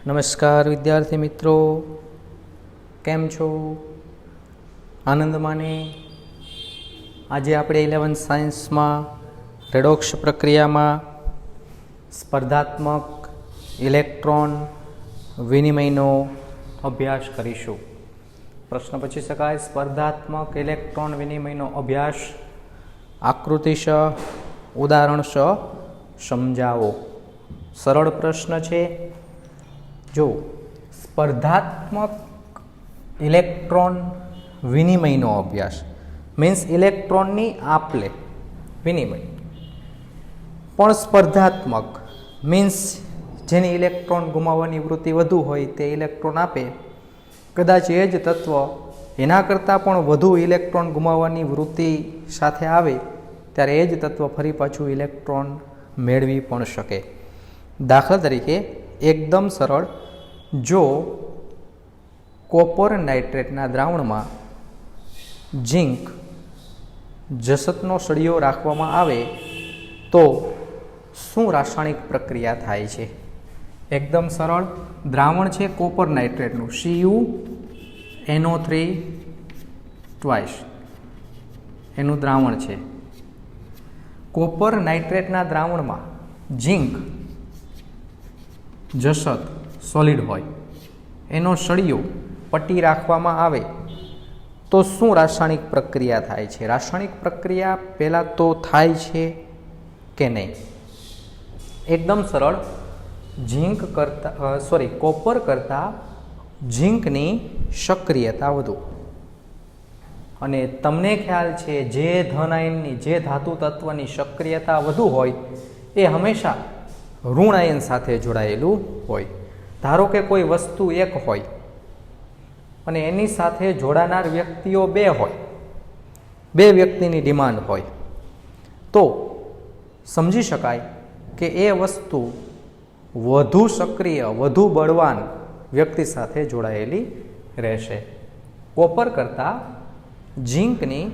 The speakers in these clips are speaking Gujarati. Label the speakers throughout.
Speaker 1: નમસ્કાર વિદ્યાર્થી મિત્રો, કેમ છો? આનંદ માને. આજે આપણે 11th સાયન્સમાં રેડોક્ષ પ્રક્રિયામાં સ્પર્ધાત્મક ઇલેક્ટ્રોન વિનિમયનો અભ્યાસ કરીશું. પ્રશ્ન પૂછી શકાય, સ્પર્ધાત્મક ઇલેક્ટ્રોન વિનિમયનો અભ્યાસ આકૃતિશ ઉદાહરણશ સમજાવો. સરળ પ્રશ્ન છે. જો સ્પર્ધાત્મક ઇલેક્ટ્રોન વિનિમયનો અભ્યાસ મીન્સ ઇલેક્ટ્રોનની આપલે વિનિમય, પણ સ્પર્ધાત્મક મીન્સ જેની ઇલેક્ટ્રોન ગુમાવવાની વૃત્તિ વધુ હોય તે ઇલેક્ટ્રોન આપે. કદાચ એ જ તત્વ એના કરતાં પણ વધુ ઇલેક્ટ્રોન ગુમાવવાની વૃત્તિ સાથે આવે ત્યારે એ જ તત્વ ફરી પાછું ઇલેક્ટ્રોન મેળવી પણ શકે. દાખલા તરીકે એકદમ સરળ, જો કોપર નાઇટ્રેટના દ્રાવણમાં ઝીંક જસતનો સળિયો રાખવામાં આવે તો શું રાસાયણિક પ્રક્રિયા થાય છે? એકદમ સરળ, દ્રાવણ છે કોપર નાઇટ્રેટનું CuNO3 ટ્વાઇસ એનું દ્રાવણ છે. કોપર નાઇટ્રેટના દ્રાવણમાં ઝીંક જસત સોલિડ હોય એનો સળિયો પટ્ટી રાખવામાં આવે તો શું રાસાયણિક પ્રક્રિયા થાય છે? રાસાયણિક પ્રક્રિયા પહેલાં તો થાય છે કે નહીં? એકદમ સરળ, કોપર કરતાં ઝીંકની સક્રિયતા વધુ. અને તમને ખ્યાલ છે જે ધન આયનની, જે ધાતુ તત્વની સક્રિયતા વધુ હોય એ હંમેશા ઋણ આયન સાથે જોડાયેલું હોય. ધારો કે કોઈ વસ્તુ એક હોય અને એની સાથે જોડાનાર વ્યક્તિઓ બે હોય, બે વ્યક્તિની ડિમાન્ડ હોય, તો સમજી શકાય કે એ વસ્તુ વધુ સક્રિય, વધુ બળવાન વ્યક્તિ સાથે જોડાયેલી રહેશે. કોપર કરતાં ઝીંકની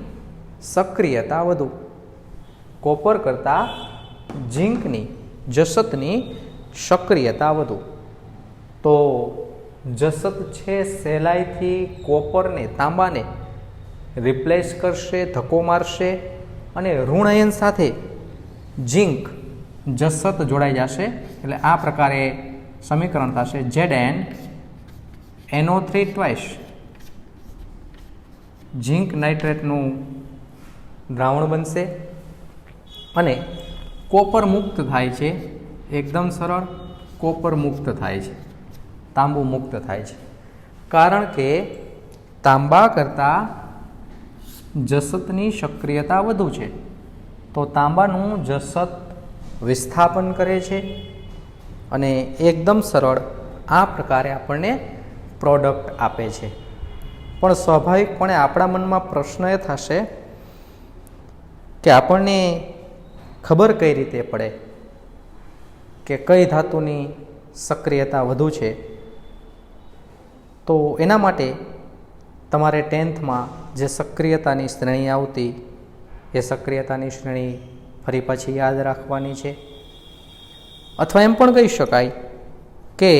Speaker 1: સક્રિયતા વધુ. કોપર કરતાં ઝીંકની, જસતની સક્રિયતા વધુ. તો જસત છે સહેલાઈથી કોપરને, તાંબાને રિપ્લેસ કરશે, ધક્કો મારશે અને ઋણ આયન સાથે ઝીંક જસત જોડાઈ જશે. એટલે આ પ્રકારે સમીકરણ થશે ZnNO3 ટ્વાઇસ ઝીંક નાઇટ્રેટનું દ્રાવણ બનશે અને કોપર મુક્ત થાય છે. એકદમ સરળ, કોપર મુક્ત થાય છે, તાંબુ મુક્ત થાય છે. કારણ કે તાંબા કરતાં જસતની સક્રિયતા વધુ છે, તો તાંબાનું જસત વિસ્થાપન કરે છે અને એકદમ સરળ આ પ્રકારે આપણને પ્રોડક્ટ આપે છે. પણ સ્વાભાવિકપણે આપણા મનમાં પ્રશ્ન એ થશે કે આપણને ખબર કઈ રીતે પડે કે કઈ ધાતુની સક્રિયતા વધુ છે? તો એના માટે તમારે 10થમાં જે સક્રિયતાની શ્રેણી આવતી એ સક્રિયતાની શ્રેણી ફરી પાછી યાદ રાખવાની છે. અથવા એમ પણ કહી શકાય કે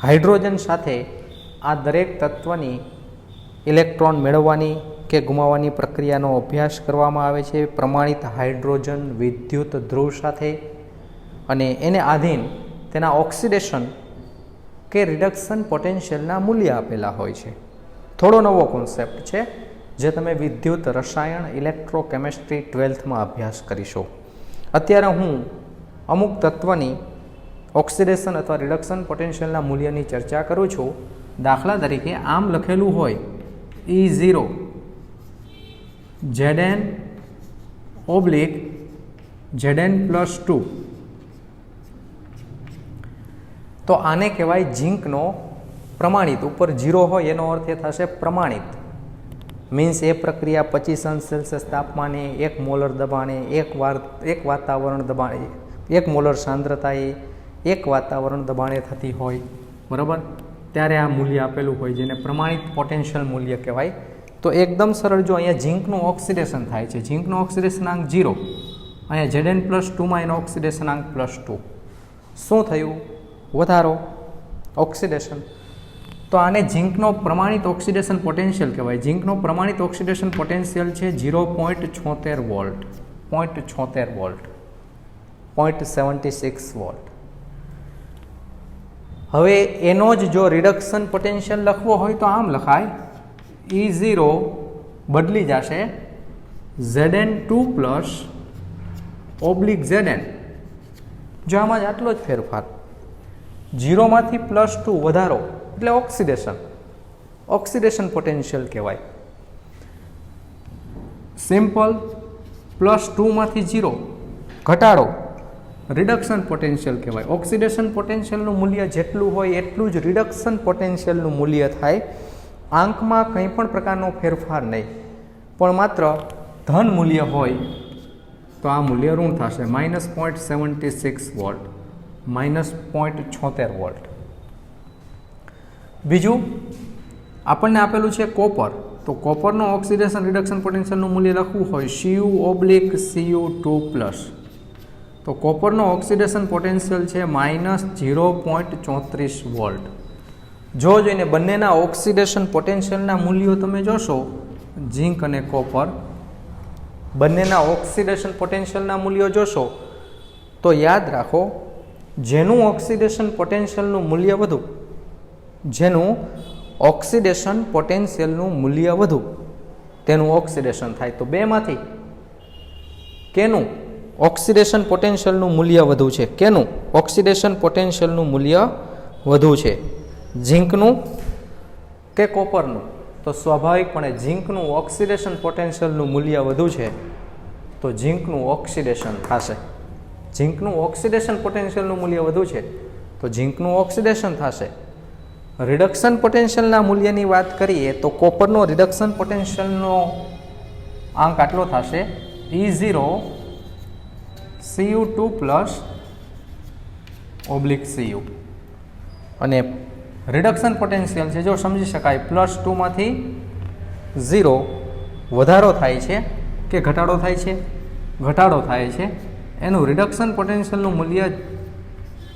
Speaker 1: હાઇડ્રોજન સાથે આ દરેક તત્વની ઇલેક્ટ્રોન મેળવવાની કે ગુમાવવાની પ્રક્રિયાનો અભ્યાસ કરવામાં આવે છે પ્રમાણિત હાઇડ્રોજન વિદ્યુત ધ્રુવ સાથે, અને એને આધીન તેના ઓક્સિડેશન કે રિડક્શન પોટેન્શિયલના મૂલ્ય આપેલા હોય છે. થોડો નવો કોન્સેપ્ટ છે જે તમે વિદ્યુત રસાયણ ઇલેક્ટ્રોકેમિસ્ટ્રી 12થમાં અભ્યાસ કરીશો. અત્યારે હું અમુક તત્વની ઓક્સિડેશન અથવા રિડક્શન પોટેન્શિયલના મૂલ્યની ચર્ચા કરું છું. દાખલા તરીકે આમ લખેલું હોય E0 Zn/Zn+2, તો આને કહેવાય ઝીંકનો પ્રમાણિત. ઉપર 0 હોય એનો અર્થ એ થશે પ્રમાણિત. મીન્સ એ પ્રક્રિયા 25°C તાપમાને, 1 મોલર દબાણે, એક વાતાવરણ દબાણે, 1 મોલર સાંદ્રતાએ, 1 વાતાવરણ દબાણે થતી હોય, બરાબર? ત્યારે આ મૂલ્ય આપેલું હોય જેને પ્રમાણિત પોટેન્શિયલ મૂલ્ય કહેવાય. તો એકદમ સરળ, જો અહીંયા ઝીંકનું ઓક્સિડેશન થાય છે, ઝીંકનો ઓક્સિડેશનાંક 0, અહીંયા Zn+2માં એનો ઓક્સિડેશનાંક +2. શું થયું? વધારો. ઓક્સિડેશન. તો આને ઝીંકનો પ્રમાણિત ઓક્સિડેશન પોટેન્શિયલ કહેવાય. ઝીંકનો પ્રમાણિત ઓક્સિડેશન પોટેન્શિયલ છે 0.76 વોલ્ટ, 0.76 વોલ્ટ, 0.76 વોલ્ટ. હવે એનો જ જો રિડક્શન પોટેન્શિયલ લખવો હોય તો આમ લખાય, E0 બદલી જશે Zn2 પ્લસ ઓબ્લિક Zn. જો આમાં જ આટલો જ ફેરફાર, 0 માંથી +2 વધારો એટલે ઓક્સિડેશન, ઓક્સિડેશન પોટેન્શિયલ કહેવાય. સિમ્પલ, +2 માંથી 0 ઘટાડો રિડક્શન પોટેન્શિયલ કહેવાય. ઓક્સિડેશન પોટેન્શિયલનું મૂલ્ય જેટલું હોય એટલું જ રિડક્શન પોટેન્શિયલનું મૂલ્ય થાય. આંકમાં કંઈ પણ પ્રકારનો ફેરફાર નહીં, પણ માત્ર ધન મૂલ્ય હોય તો આ મૂલ્ય ઋણ થશે, -0.76 વોલ્ટ, -0.76 વોલ્ટ. બીજું આપણને આપેલું છે કોપર. તો કોપરનો ઓક્સિડેશન રિડક્શન પોટેન્શિયલનું મૂલ્ય લખવું હોય Cu/Cu2+. તો કોપરનો ઓક્સિડેશન પોટેન્શિયલ છે -0.34 વોલ્ટ. જો જોઈને બંનેના ઓક્સિડેશન પોટેન્શિયલના મૂલ્યો તમે જોશો, ઝીંક અને કોપર બંનેના ઓક્સિડેશન પોટેન્શિયલના મૂલ્યો જોશો તો યાદ રાખો, જેનું ઓક્સિડેશન પોટેન્શિયલનું મૂલ્ય વધુ, જેનું ઓક્સિડેશન પોટેન્શિયલનું મૂલ્ય વધુ તેનું ઓક્સિડેશન થાય. તો બેમાંથી કેનું ઓક્સિડેશન પોટેન્શિયલનું મૂલ્ય વધુ છે? કેનું ઓક્સિડેશન પોટેન્શિયલનું મૂલ્ય વધુ છે? ઝીંકનું કે કોપરનું? તો સ્વાભાવિકપણે ઝીંકનું ઓક્સિડેશન પોટેન્શિયલનું મૂલ્ય વધુ છે, તો ઝીંકનું ઓક્સિડેશન થશે. ઝીંકનું ઓક્સિડેશન પોટેન્શિયલનું મૂલ્ય વધુ છે તો ઝીંકનું ઓક્સિડેશન થશે. રિડક્શન પોટેન્શિયલના મૂલ્યની વાત કરીએ તો કોપરનો રિડક્શન પોટેન્શિયલનો આંક આટલો થશે, E0 Cu2+/Cu. અને રિડક્શન પોટેન્શિયલ છે, જો સમજી શકાય, +2 માંથી 0 વધારો થાય છે કે ઘટાડો થાય છે? ઘટાડો થાય છે. એનું રિડક્શન પોટેન્શિયલનું મૂલ્ય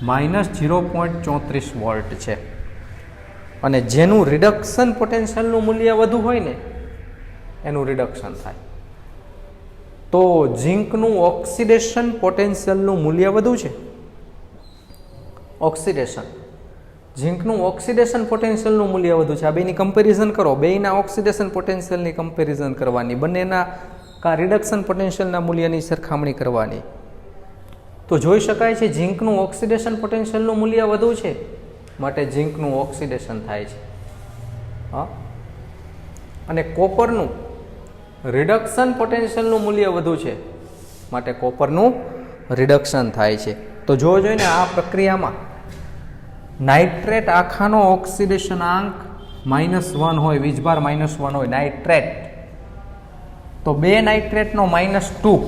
Speaker 1: -0.34 વોલ્ટ છે. અને જેનું રિડક્શન પોટેન્શિયલનું મૂલ્ય વધુ હોય ને એનું રિડક્શન થાય. તો ઝીંકનું ઓક્સિડેશન પોટેન્શિયલનું મૂલ્ય વધુ છે. ઓક્સિડેશન, ઝીંકનું ઓક્સિડેશન પોટેન્શિયલનું મૂલ્ય વધુ છે. આ બેની કમ્પેરિઝન કરો, બેયના ઓક્સિડેશન પોટેન્શિયલની કમ્પેરિઝન કરવાની, બંનેના કા રિડક્શન પોટેન્શિયલના મૂલ્યની સરખામણી કરવાની. તો જોઈ શકાય છે ઝીંકનું ઓક્સિડેશન પોટેન્શિયલનું મૂલ્ય વધુ છે, માટે ઝીંકનું ઓક્સિડેશન થાય છે. હા, અને કોપરનું રિડક્શન પોટેન્શિયલનું મૂલ્ય વધુ છે, માટે કોપરનું રિડક્શન થાય છે. તો જોઈને આ પ્રક્રિયામાં નાઇટ્રેટ આખાનો ઓક્સિડેશન આંક -1 હોય, વીજભાર -1 હોય, નાઇટ્રેટ, તો 2 નાઇટ્રેટનો -2,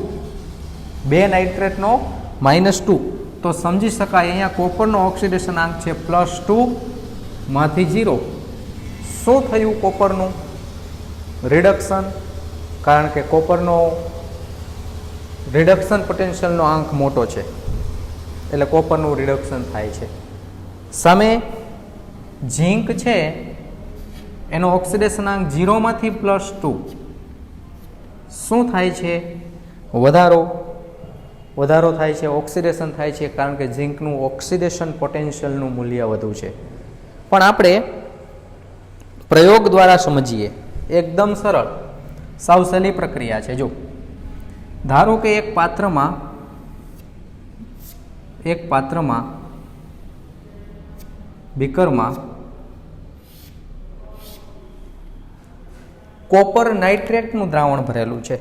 Speaker 1: 2 નાઇટ્રેટનો -2, તો સમજી શકાય અહીંયા કોપરનો ઓક્સિડેશન આંક છે +2 માંથી 0. શું થયું કોપરનું રિડક્શન? કારણ કે કોપરનો રિડક્શન પોટેન્શિયલનો આંક મોટો છે એટલે કોપરનું રિડક્શન થાય છે. સામે ઝીંક છે એનો ઓક્સિડેશન આંક 0 માંથી +2, શું થાય છે? વધારો થાય છે, ઓક્સિડેશન થાય છે, કારણ કે ઝીંકનું ઓક્સિડેશન પોટેન્શિયલનું મૂલ્ય વધુ છે. પણ આપણે પ્રયોગ દ્વારા સમજીએ, એકદમ સરળ, સાવ સહેલી પ્રક્રિયા છે. જો ધારો કે એક પાત્રમાં બીકરમાં કોપર નાઇટ્રેટનું દ્રાવણ ભરેલું છે.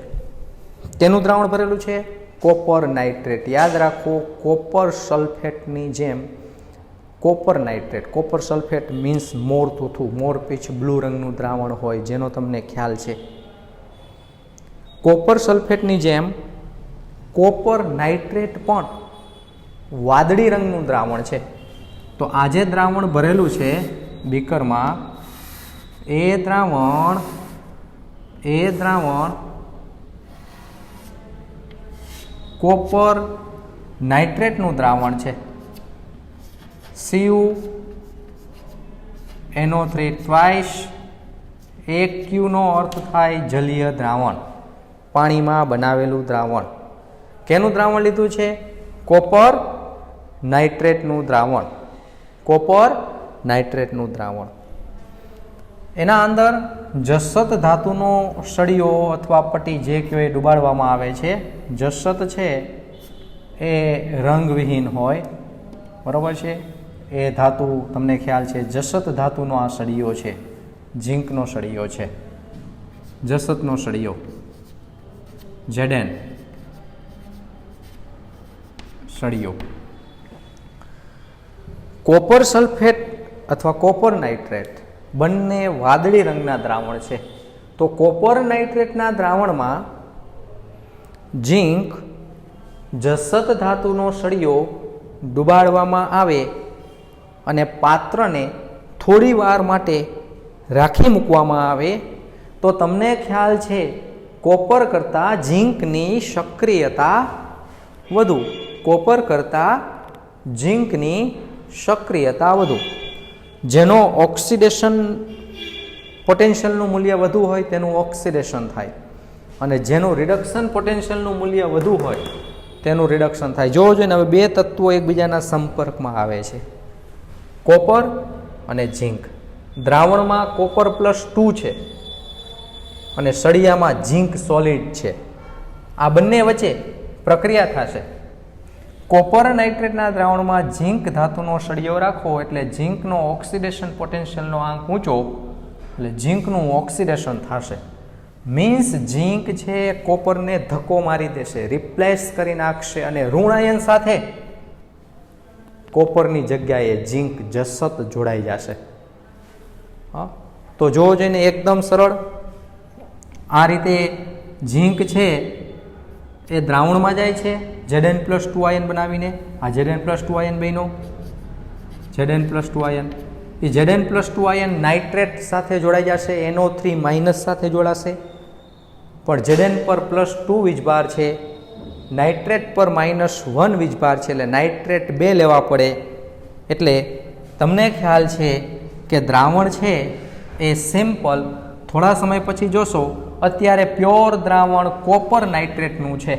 Speaker 1: તેનું દ્રાવણ ભરેલું છે કોપર નાઇટ્રેટ. યાદ રાખો, કોપર સલ્ફેટની જેમ copper nitrate, copper sulphate means more તોથું, મોર પીચ બ્લુ રંગનું દ્રાવણ હોય, જેનો તમને ખ્યાલ છે. કોપર સલ્ફેટની જેમ કોપર નાઇટ્રેટ પણ વાદળી રંગનું દ્રાવણ છે. તો આ જે દ્રાવણ ભરેલું છે બીકરમાં, એ દ્રાવણ કોપર નાઇટ્રેટનું દ્રાવણ છે. Cu NO3 twice. AQ નો અર્થ થાય જલીય દ્રાવણ, પાણીમાં બનાવેલું દ્રાવણ. કેનું દ્રાવણ લીધું છે? કોપર નાઇટ્રેટનું દ્રાવણ. કોપર નાઇટ્રેટનું દ્રાવણ. એના અંદર જસત ધાતુનો સળિયો અથવા પટ્ટી જે કયો એ ડુબાડવામાં આવે છે. જસત છે એ રંગવિહીન હોય, બરાબર છે. એ ધાતુ તમને ખ્યાલ છે, જસત ધાતુનો આ સળિયો છે, ઝીંકનો સળિયો છે, જસતનો સળિયો Zn સળિયો. કોપર સલ્ફેટ અથવા કોપર નાઇટ્રેટ બંને વાદળી રંગના દ્રાવણ છે. તો કોપર નાઇટ્રેટના દ્રાવણમાં ઝીંક જસત ધાતુનો સળિયો ડુબાડવામાં આવે અને પાત્રને થોડી વાર માટે રાખી મૂકવામાં આવે તો તમને ખ્યાલ છે કોપર કરતાં ઝીંકની સક્રિયતા વધુ. કોપર કરતાં ઝીંકની સક્રિયતા વધુ. જેનો ઓક્સિડેશન પોટેન્શિયલનું મૂલ્ય વધુ હોય તેનું ઓક્સિડેશન થાય, અને જેનું રિડક્શન પોટેન્શિયલનું મૂલ્ય વધુ હોય તેનું રિડક્શન થાય. જોવો જોઈએ ને, હવે બે તત્વો એકબીજાના સંપર્કમાં આવે છે, કોપર અને ઝીંક. દ્રાવણમાં કોપર +2 છે અને સળિયામાં ઝીંક સોલિડ છે. આ બંને વચ્ચે પ્રક્રિયા થશે. કોપર નાઇટ્રેટના દ્રાવણમાં ઝીંક ધાતુનો સળિયો રાખો એટલે ઝીંકનો ઓક્સિડેશન પોટેન્શિયલનો આંક ઊંચો, એટલે ઝીંકનું ઓક્સિડેશન થશે. મીન્સ ઝીંક છે કોપરને ધક્કો મારી દેશે, રિપ્લેસ કરી નાખશે, અને ઋણ આયન સાથે કોપરની જગ્યાએ ઝીંક જસત જોડાઈ જશે. હા, તો જોવો જોઈને એકદમ સરળ. આ રીતે ઝીંક છે એ દ્રાવણમાં જાય છે Zn+2 આયન બનાવીને. આ Zn+2 આયન બન્યો, Zn+2 આયન. એ Zn+2 આયન નાઇટ્રેટ સાથે જોડાઈ જશે, NO3- સાથે જોડાશે. પણ Zn પર +2 વીજભાર છે, નાઇટ્રેટ પર -1 વીજભાર છે, એટલે નાઇટ્રેટ 2 લેવા પડે. એટલે તમને ખ્યાલ છે કે દ્રાવણ છે એ સિમ્પલ, થોડા સમય પછી જોશો અત્યારે પ્યોર દ્રાવણ કોપર નાઇટ્રેટનું છે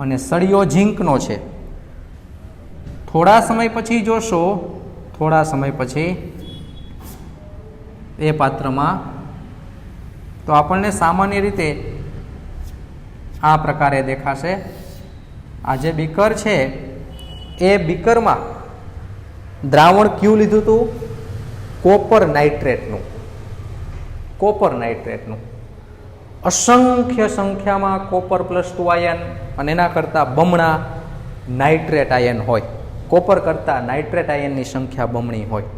Speaker 1: અને સળિયો ઝીંકનો છે. થોડા સમય પછી જોશો, થોડા સમય પછી એ પાત્રમાં તો આપણને સામાન્ય રીતે આ પ્રકારે દેખાશે. આ જે બીકર છે એ બીકરમાં દ્રાવણ કયું લીધું હતું? કોપર નાઇટ્રેટનું. કોપર નાઇટ્રેટનું અસંખ્ય સંખ્યામાં કોપર +2 આયન અને એના કરતાં બમણા નાઇટ્રેટ આયન હોય. કોપર કરતાં નાઇટ્રેટ આયનની સંખ્યા બમણી હોય,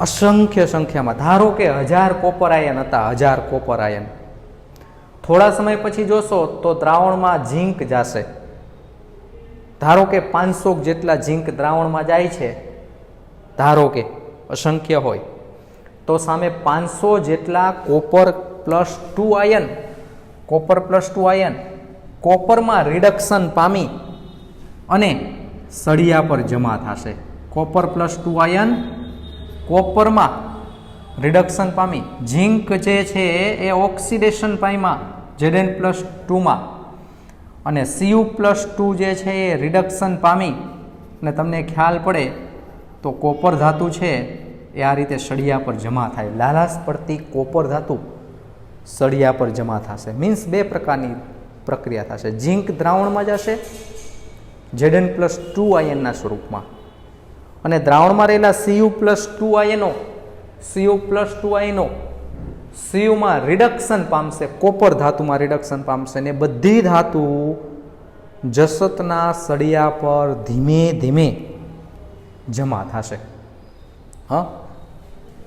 Speaker 1: અસંખ્ય સંખ્યામાં. ધારો કે 1000 કોપર આયન હતા, 1000 કોપર આયન. થોડા સમય પછી જોશો તો દ્રાવણમાં ઝીંક જશે. ધારો કે 500 જેટલા ઝીંક દ્રાવણમાં જાય છે, ધારો કે અસંખ્ય હોય, તો સામે 500 જેટલા કોપર +2 આયન, કોપર +2 આયન કોપરમાં રિડક્શન પામી અને સળિયા પર જમા થશે. કોપર +2 આયન કોપરમાં રિડક્શન પામી, ઝીંક જે છે એ ઓક્સિડેશન પામ્યા Zn+2માં, અને Cu+2 જે છે એ રિડક્શન પામી. અને તમને ખ્યાલ પડે તો કોપર ધાતુ છે એ આ રીતે સળિયા પર જમા થાય. લાલાશ પડતી કોપર ધાતુ સળિયા પર જમા થશે. મીન્સ બે પ્રકારની પ્રક્રિયા થશે. ઝીંક દ્રાવણમાં જશે Zn+2 આયનના સ્વરૂપમાં, અને દ્રાવણમાં રહેલા Cu+2 આયનો, Cu+2 આયનો Cuમાં રિડક્શન પામશે, કોપર ધાતુમાં રિડક્શન પામશે, ને બધી ધાતુ જસતના સળિયા પર ધીમે ધીમે જમા થશે. હા,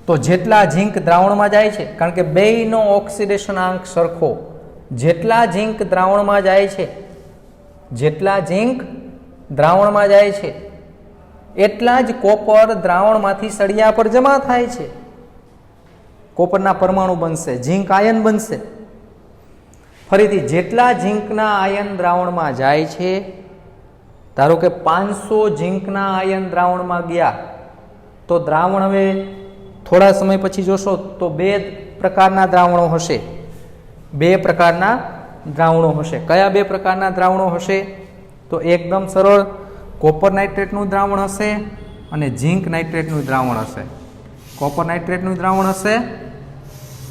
Speaker 1: તો જેટલા ઝીંક દ્રાવણમાં જાય છે, કારણ કે બેયનો ઓક્સિડેશન આંક સરખો, જેટલા ઝીંક દ્રાવણમાં જાય છે, જેટલા ઝીંક દ્રાવણમાં જાય છે એટલા જ કોપર દ્રાવણમાંથી સળિયા પર જમા થાય છે. કોપરના પરમાણુ બનશે, ઝીંક આયન બનશે. ફરીથી જેટલા ઝીંકના આયન દ્રાવણમાં જાય છે, ધારો કે 500 ઝીંકના આયન દ્રાવણમાં ગયા, તો દ્રાવણ હવે થોડા સમય પછી જોશો તો બે પ્રકારના દ્રાવણો હશે. બે પ્રકારના દ્રાવણો હશે. કયા બે પ્રકારના દ્રાવણો હશે? તો એકદમ સરળ, કોપર નાઇટ્રેટનું દ્રાવણ હશે અને ઝીંક નાઇટ્રેટનું દ્રાવણ હશે. કોપર નાઇટ્રેટનું દ્રાવણ હશે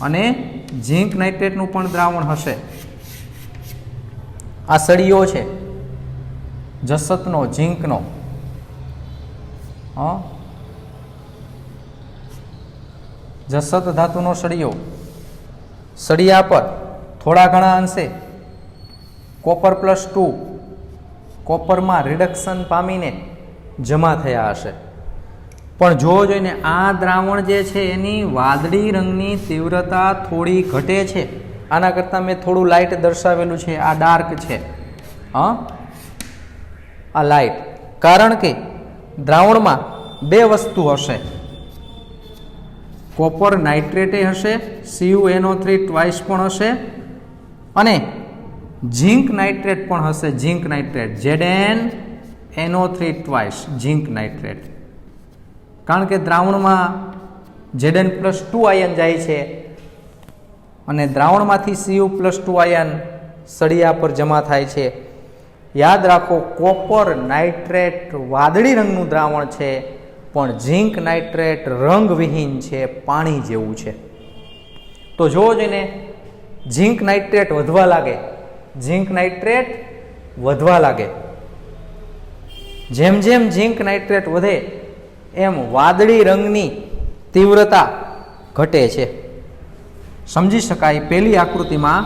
Speaker 1: અને ઝીંક નાઇટ્રેટનું પણ દ્રાવણ હશે. આ સળિયો છે જસતનો, ઝીંકનો. જસત ધાતુનો સળિયો, સળિયા પર થોડા ઘણા અંશે Copper+2 કોપરમાં રિડક્શન પામીને જમા થયા હશે. પણ જોવો જોઈને આ દ્રાવણ જે છે એની વાદળી રંગની તીવ્રતા થોડી ઘટે છે. આના કરતાં મેં થોડું લાઇટ દર્શાવેલું છે, આ ડાર્ક છે, આ લાઇટ. કારણ કે દ્રાવણમાં બે વસ્તુ હશે, કોપર નાઇટ્રેટે હશે, CuNO3 ટ્વાઇસ પણ હશે અને ઝીંક નાઇટ્રેટ પણ હશે. ઝીંક નાઇટ્રેટ ZnNO3 ટ્વાઇસ, ઝીંક નાઇટ્રેટ. કારણ કે દ્રાવણમાં Zn+2 આયન જાય છે અને દ્રાવણમાંથી Cu+2 આયન સળિયા પર જમા થાય છે. યાદ રાખો, કોપર નાઇટ્રેટ વાદળી રંગનું દ્રાવણ છે પણ ઝીંક નાઇટ્રેટ રંગવિહીન છે, પાણી જેવું છે. તો જોવો જોઈને ઝીંક નાઇટ્રેટ વધવા લાગે, ઝીંક નાઇટ્રેટ વધવા લાગે. જેમ જેમ ઝીંક નાઇટ્રેટ વધે એમ વાદળી રંગની તીવ્રતા ઘટે છે. સમજી શકાય. પહેલી આકૃતિમાં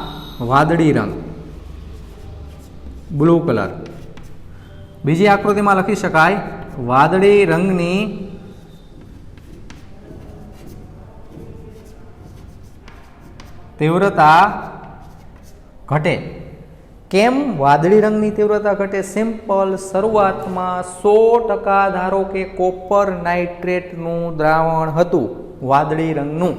Speaker 1: વાદળી રંગ, બ્લુ કલર. બીજી આકૃતિમાં લખી શકાય વાદળી રંગની તીવ્રતા ઘટે. કેમ વાદળી રંગની તીવ્રતા ઘટે? સિમ્પલ. શરૂઆતમાં 100% ધારો કે કોપર નાઇટ્રેટનું દ્રાવણ હતું વાદળી રંગનું.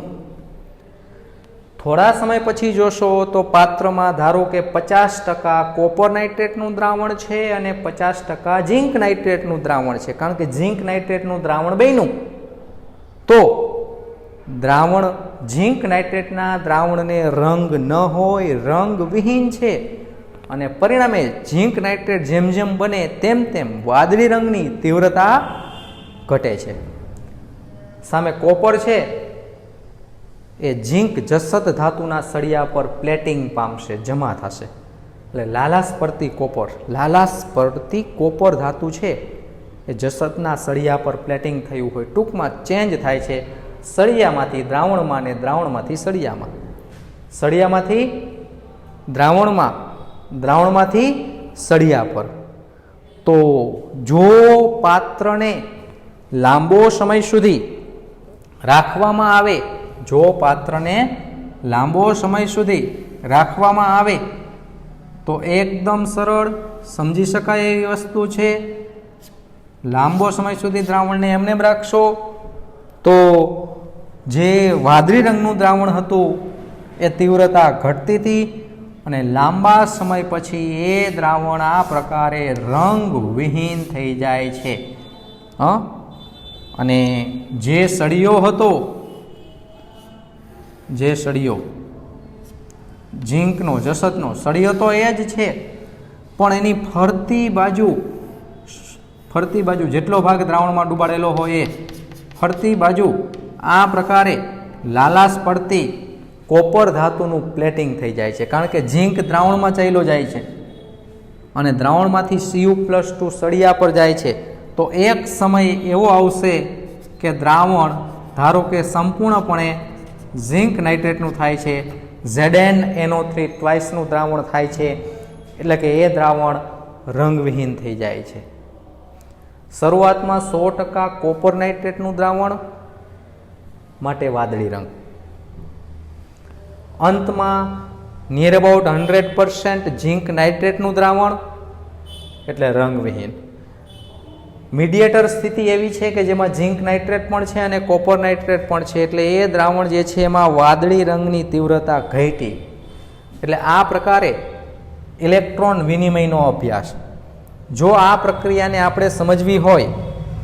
Speaker 1: થોડા સમય પછી જોશો તો પાત્રમાં ધારો કે 50% કોપર નાઇટ્રેટનું દ્રાવણ છે અને 50% ઝીંક નાઇટ્રેટનું દ્રાવણ છે. કારણ કે ઝીંક નાઇટ્રેટનું દ્રાવણ બન્યું તો દ્રાવણ ઝીંક નાઇટ્રેટના દ્રાવણને રંગ ન હોય, રંગ વિહીન છે અને પરિણામે ઝીંક નાઇટ્રેટ જેમ જેમ બને તેમ તેમ વાદળી રંગની તીવ્રતા ઘટે છે. સામે કોપર છે એ ઝીંક જસત ધાતુના સળિયા પર પ્લેટિંગ પામશે, જમા થશે. એટલે લાલાશ પડતી કોપર, લાલાશ પડતી કોપર ધાતુ છે એ જસતના સળિયા પર પ્લેટિંગ થયું હોય. ટૂંકમાં ચેન્જ થાય છે સળિયામાંથી દ્રાવણમાં ને દ્રાવણમાંથી સળિયામાં, સળિયામાંથી દ્રાવણમાં, દ્રાવણમાંથી સળિયા પર. તો જો પાત્રને લાંબો સમય સુધી રાખવામાં આવે, જો પાત્રને લાંબો સમય સુધી રાખવામાં આવે તો એકદમ સરળ સમજી શકાય એવી વસ્તુ છે. લાંબો સમય સુધી દ્રાવણને એમને રાખશો તો જે વાદળી રંગનું દ્રાવણ હતું એ તીવ્રતા ઘટતી હતી અને લાંબા સમય પછી એ દ્રાવણ આ પ્રકારે રંગવિહીન થઈ જાય છે. અને જે સળિયો હતો, જે સળિયો ઝીંકનો, જસતનો સળિયો તો એ જ છે પણ એની ફરતી બાજુ જેટલો ભાગ દ્રાવણમાં ડૂબાડેલો હોય એ ફરતી બાજુ આ પ્રકારે લાલાશ પડતી કોપર ધાતુનું પ્લેટિંગ થઈ જાય છે. કારણ કે ઝીંક દ્રાવણમાં ચાલ્યો જાય છે અને દ્રાવણમાંથી Cu+2 સળિયા પર જાય છે. તો એક સમય એવો આવશે કે દ્રાવણ ધારો કે સંપૂર્ણપણે ઝીંક નાઇટ્રેટનું થાય છે, ZnNO3 ટ્વાઇસનું દ્રાવણ થાય છે. એટલે કે એ દ્રાવણ રંગવિહીન થઈ જાય છે. શરૂઆતમાં 100% કોપર નાઇટ્રેટનું દ્રાવણ માટે વાદળી રંગ, અંતમાં નિયર અબાઉટ 100% ઝીંક નાઇટ્રેટનું દ્રાવણ એટલે રંગવિહીન. મીડિયેટર સ્થિતિ એવી છે કે જેમાં ઝીંક નાઇટ્રેટ પણ છે અને કોપર નાઇટ્રેટ પણ છે. એટલે એ દ્રાવણ જે છે એમાં વાદળી રંગની તીવ્રતા ઘટી. એટલે આ પ્રકારે ઇલેક્ટ્રોન વિનિમયનો અભ્યાસ. જો આ પ્રક્રિયાને આપણે સમજવી હોય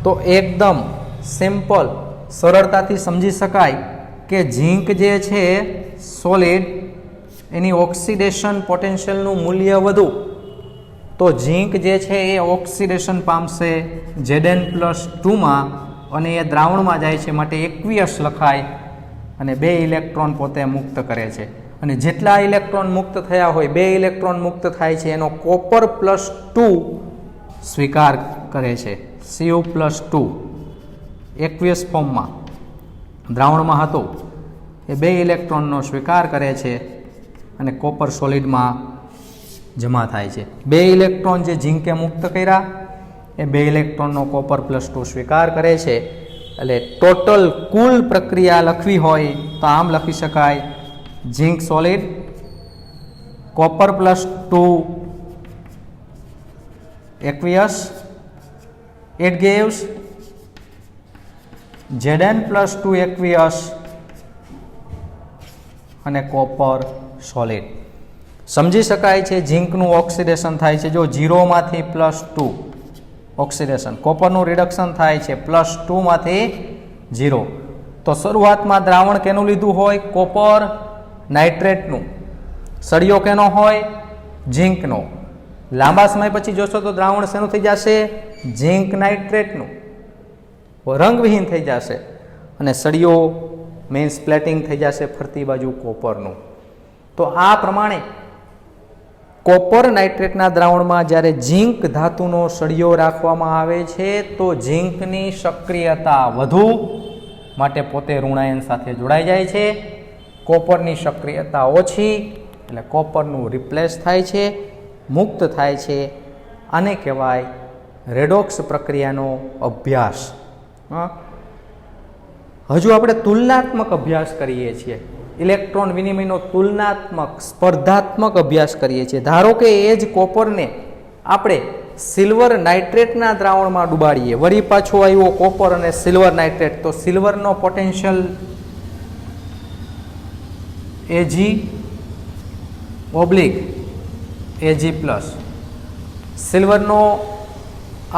Speaker 1: તો એકદમ સિમ્પલ સરળતાથી સમજી શકાય કે ઝીંક જે છે સોલિડ એની ઓક્સિડેશન પોટેન્શિયલનું મૂલ્ય વધુ, તો ઝીંક જે છે એ ઓક્સિડેશન પામશે Zn+2માં અને એ દ્રાવણમાં જાય છે માટે એક્વિયસ લખાય અને 2 ઇલેક્ટ્રોન પોતે મુક્ત કરે છે. અને જેટલા ઇલેક્ટ્રોન મુક્ત થયા હોય 2 ઇલેક્ટ્રોન મુક્ત થાય છે એનો Cu+2 સ્વીકાર કરે છે. Cu+2 એક્વિયસ ફોર્મમાં દ્રાવણમાં હતો એ 2 ઇલેક્ટ્રોનનો સ્વીકાર કરે છે અને કોપર સોલિડમાં જમા થાય છે. 2 ઇલેક્ટ્રોન જે ઝીંકે મુક્ત કર્યા એ 2 ઇલેક્ટ્રોનનો Cu+2 સ્વીકાર કરે છે. એટલે ટોટલ કુલ પ્રક્રિયા લખવી હોય તો આમ લખી શકાય, zinc solid Cu+2 aqueous, it gives Zn+2 aqueous અને કોપર સોલિડ. સમજી શકાય છે ઝીંકનું ઓક્સિડેશન થાય છે જો 0માંથી +2 ઓક્સિડેશન, કોપરનું રિડક્શન થાય છે +2માંથી 0. તો શરૂઆતમાં દ્રાવણ કેનું લીધું હોય? કોપર નાઇટ્રેટનું. સળિયો કેનો હોય? ઝીંકનો. લાંબા સમય પછી જોશો તો દ્રાવણ શેનું થઈ જશે? ઝીંક નાઇટ્રેટનું. રંગવિહીન થઈ જશે અને સળિયો મીન્સ પ્લેટિંગ થઈ જશે ફરતી બાજુ કોપરનું. તો આ પ્રમાણે કોપર નાઇટ્રેટના દ્રાવણમાં જ્યારે ઝીંક ધાતુનો સળિયો રાખવામાં આવે છે તો ઝીંકની સક્રિયતા વધુ માટે પોતે ઋણાયન સાથે જોડાઈ જાય છે. કોપરની સક્રિયતા ઓછી એટલે કોપરનું રિપ્લેસ થાય છે, મુક્ત થાય છે. આને કહેવાય રેડોક્સ પ્રક્રિયાનો અભ્યાસ. હજુ આપણે તુલનાત્મક અભ્યાસ કરીએ છીએ, ઇલેક્ટ્રોન વિનિમયનો તુલનાત્મક સ્પર્ધાત્મક અભ્યાસ કરીએ છીએ. ધારો કે એ જ કોપરને આપણે સિલ્વર નાઇટ્રેટના દ્રાવણમાં ડુબાડીએ, વળી પાછો આવ્યો કોપર અને સિલ્વર નાઇટ્રેટ, તો સિલ્વરનો પોટેન્શિયલ Ag / Ag+, સિલ્વરનો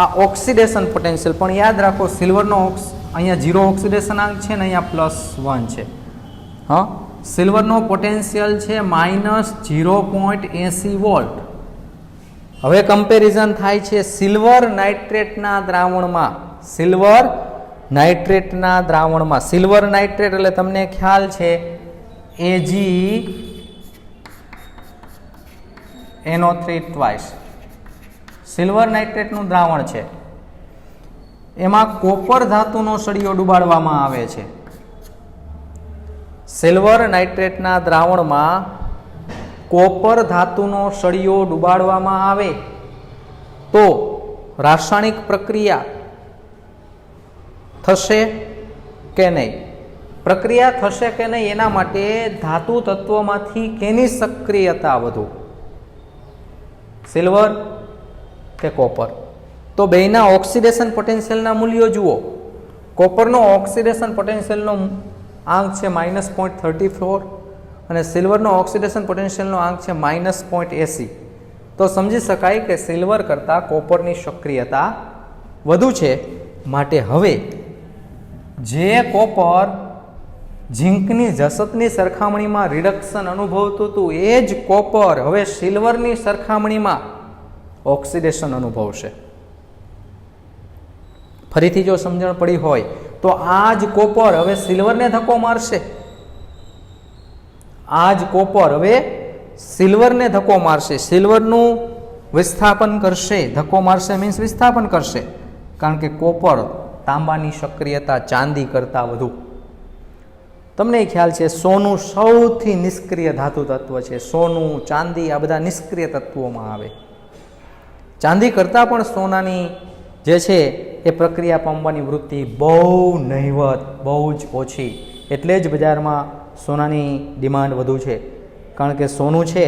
Speaker 1: આ ઓક્સિડેશન પોટેન્શિયલ, પણ યાદ રાખો સિલ્વરનો અહીંયા 0 ઓક્સિડેશન આંક છે ને અહીંયા +1 છે. હા, સિલ્વરનો પોટેન્શિયલ છે -0.80 વોલ્ટ. હવે કમ્પેરિઝન થાય છે સિલ્વર નાઇટ્રેટના દ્રાવણમાં. સિલ્વર નાઇટ્રેટના દ્રાવણમાં સિલ્વર નાઇટ્રેટ એટલે તમને ખ્યાલ છે AgNO3 ટ્વાઇસ. સિલ્વર નાઇટ્રેટનું દ્રાવણ છે, એમાં કોપર ધાતુનો સળિયો ડુબાડવામાં આવે છે. સિલ્વર નાઇટ્રેટના દ્રાવણમાં કોપર ધાતુનો સળિયો ડુબાડવામાં આવે તો રાસાયણિક પ્રક્રિયા થશે કે નહીં? પ્રક્રિયા થશે કે નહીં એના માટે ધાતુ તત્વોમાંથી કેની સક્રિયતા વધુ? સિલ્વર કે કોપર? તો બેયના ઓક્સિડેશન પોટેન્શિયલના મૂલ્યો જુઓ. કોપરનો ઓક્સિડેશન પોટેન્શિયલનો આંક છે -0.34 અને સિલ્વરનો ઓક્સિડેશન પોટેન્શિયલનો આંક છે -0.80. તો સમજી શકાય કે સિલ્વર કરતાં કોપરની સક્રિયતા વધુ છે. માટે હવે જે કોપર ઝીંકની જસતની સરખામણીમાં રિડક્શન અનુભવતું હતું એ જ કોપર હવે સિલ્વરની સરખામણીમાં ઓક્સિડેશન અનુભવશે. ફરીથી જો સમજણ પડી હોય તો આ જ કોપર હવે સિલ્વરને ધક્કો મારશે. આ જ કોપર હવે સિલ્વરને ધક્કો મારશે, સિલ્વરનું વિસ્થાપન કરશે. ધક્કો મારશે મીન્સ વિસ્થાપન કરશે, કારણ કે કોપર તાંબાની સક્રિયતા ચાંદી કરતાં વધુ. તમને ખ્યાલ છે સોનું સૌથી નિષ્ક્રિય ધાતુ તત્વ છે. સોનું, ચાંદી આ બધા નિષ્ક્રિય તત્વોમાં આવે. ચાંદી કરતાં પણ સોનાની જે છે એ પ્રક્રિયા પામવાની વૃત્તિ બહુ નહિવત, બહુ જ ઓછી. એટલે જ બજારમાં સોનાની ડિમાન્ડ વધુ છે, કારણ કે સોનું છે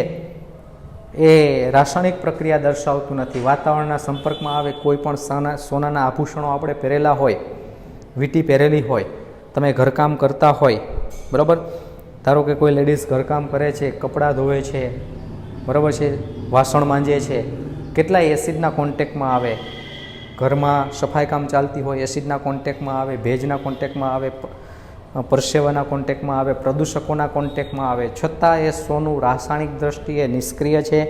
Speaker 1: એ રાસાયણિક પ્રક્રિયા દર્શાવતું નથી. વાતાવરણના સંપર્કમાં આવે, કોઈ પણ સોનાના આભૂષણો આપણે પહેરેલા હોય, વીંટી પહેરેલી હોય, તમે ઘરકામ કરતા હોય, બરાબર, ધારો કે કોઈ લેડીઝ ઘરકામ કરે છે, કપડાં ધોવે છે, બરાબર છે, વાસણ માંજે છે, કેટલાય એસિડના કોન્ટેક્ટમાં આવે, ઘરમાં સફાઈ કામ ચાલતી હોય, એસિડના કોન્ટેક્ટમાં આવે, ભેજના કોન્ટેક્ટમાં આવે, પરસેવાના કોન્ટેક્ટમાં આવે, પ્રદૂષકોના કોન્ટેક્ટમાં આવે, છતાં એ સોનું રાસાયણિક દ્રષ્ટિએ નિષ્ક્રિય છે.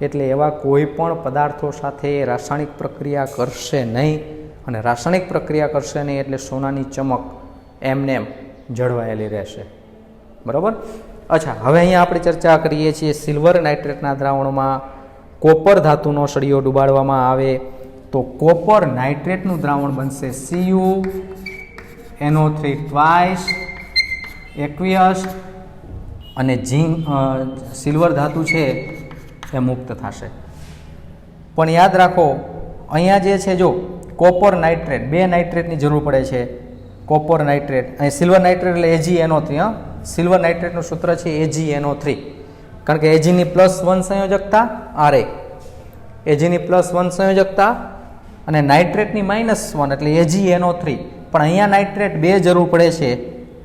Speaker 1: એટલે એવા કોઈ પણ પદાર્થો સાથે એ રાસાયણિક પ્રક્રિયા કરશે નહીં, અને રાસાયણિક પ્રક્રિયા કરશે નહીં એટલે સોનાની ચમક એમને એમ જળવાયેલી રહેશે. બરાબર. અચ્છા, હવે અહીંયા આપણે ચર્ચા કરીએ છીએ સિલ્વર નાઇટ્રેટના દ્રાવણમાં કોપર ધાતુનો સળિયો ડુબાડવામાં આવે તો કોપર નાઇટ્રેટનું દ્રાવણ બનશે CuNO3 ટ્વાઇસ એક્વિયસ, અને સિલ્વર ધાતુ છે એ મુક્ત થશે. પણ યાદ રાખો, અહીંયા જે છે જો કોપર નાઇટ્રેટ, 2 નાઇટ્રેટની જરૂર પડે છે. કોપર નાઇટ્રેટ અહીં સિલ્વર નાઇટ્રેટ એટલે AgNO3. સિલ્વર નાઇટ્રેટનું સૂત્ર છે AgNO3, કારણ કે Ag ની +1 સંયોજકતા, Ra Ag ની +1 સંયોજકતા અને નાઇટ્રેટની -1 એટલે AgNO3. પણ અહીંયા નાઇટ્રેટ 2 જરૂર પડે છે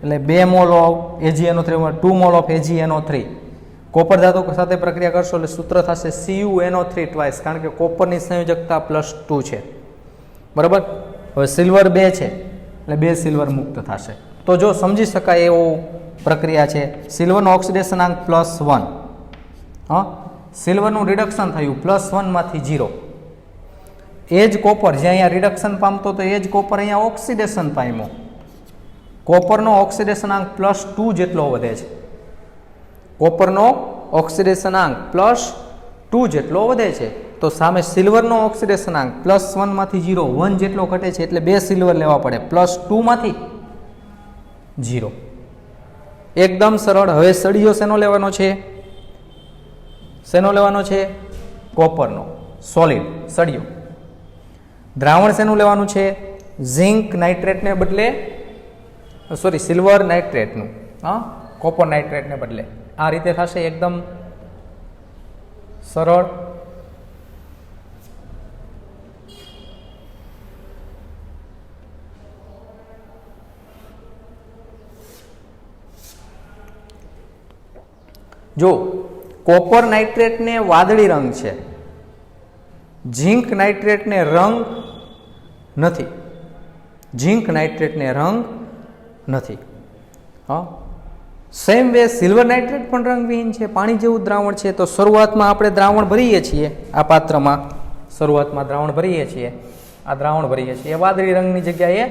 Speaker 1: એટલે 2 mall of AgNO3 2 mall of AgNO3. Copper ધાતુ સાથે પ્રક્રિયા કરશો એટલે સૂત્ર થશે CuNO3 ટ્વાઇસ, કારણ કે કોપરની સંયોજકતા +2 છે. બરાબર. હવે સિલ્વર 2 છે એટલે 2 સિલ્વર મુક્ત થશે. તો જો સમજી શકાય એવું પ્રક્રિયા છે. સિલ્વરનો ઓક્સિડેશન આંક +1, સિલ્વરનું રિડક્શન થયું +1 માંથી 0. એ જ કોપર જે અહીંયા રિડક્શન પામતો તો એ જ કોપર અહીંયા ઓક્સિડેશન પામ્યો. કોપરનો ઓક્સિડેશન આંક +2 જેટલો વધે છે. કોપરનો ઓક્સિડેશન આંક +2 જેટલો વધે છે. તો સામે સિલ્વરનો ઓક્સિડેશન આંક +1 માંથી 0 1 જેટલો ઘટે છે, એટલે 2 સિલ્વર લેવા પડે +2 માંથી 0. એકદમ સરળ. હવે સળિયો શેનો લેવાનો છે? શેનો લેવાનો છે? કોપરનો સોલિડ સળિયો. દ્રાવણ શેનું લેવાનું છે? ઝિંક નાઇટ્રેટને બદલે સિલ્વર નાઇટ્રેટનું, કોપર નાઇટ્રેટને બદલે. આ રીતે થશે. એકદમ સરળ. જો કોપર નાઇટ્રેટને વાદળી રંગ છે, ઝિંક નાઇટ્રેટને રંગ નથી. ઝિંક નાઇટ્રેટને રંગ નથી. સેમ વે સિલ્વર નાઇટ્રેટ પણ રંગવિહીન છે, પાણી જેવું દ્રાવણ છે. તો શરૂઆતમાં આપણે દ્રાવણ ભરીએ છીએ, આ પાત્રમાં શરૂઆતમાં દ્રાવણ ભરીએ છીએ, આ દ્રાવણ ભરીએ છીએ, વાદળી રંગની જગ્યાએ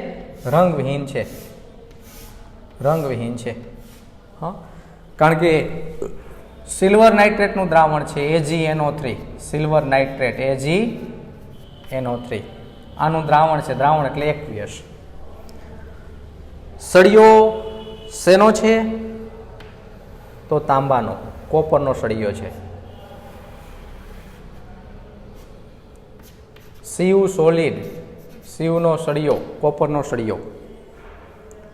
Speaker 1: રંગવિહીન છે. રંગવિહીન છે. કારણ કે સિલ્વર નાઇટ્રેટનું દ્રાવણ છે AgNO3. સિલ્વર નાઇટ્રેટ AgNO3 આનું દ્રાવણ છે. દ્રાવણ એટલે એક્વિયસ. સળિયો શેનો છે? તો તાંબાનો, કોપરનો સળિયો છે. Cu સોલિડ, Cu નો સળિયો, કોપરનો સળિયો.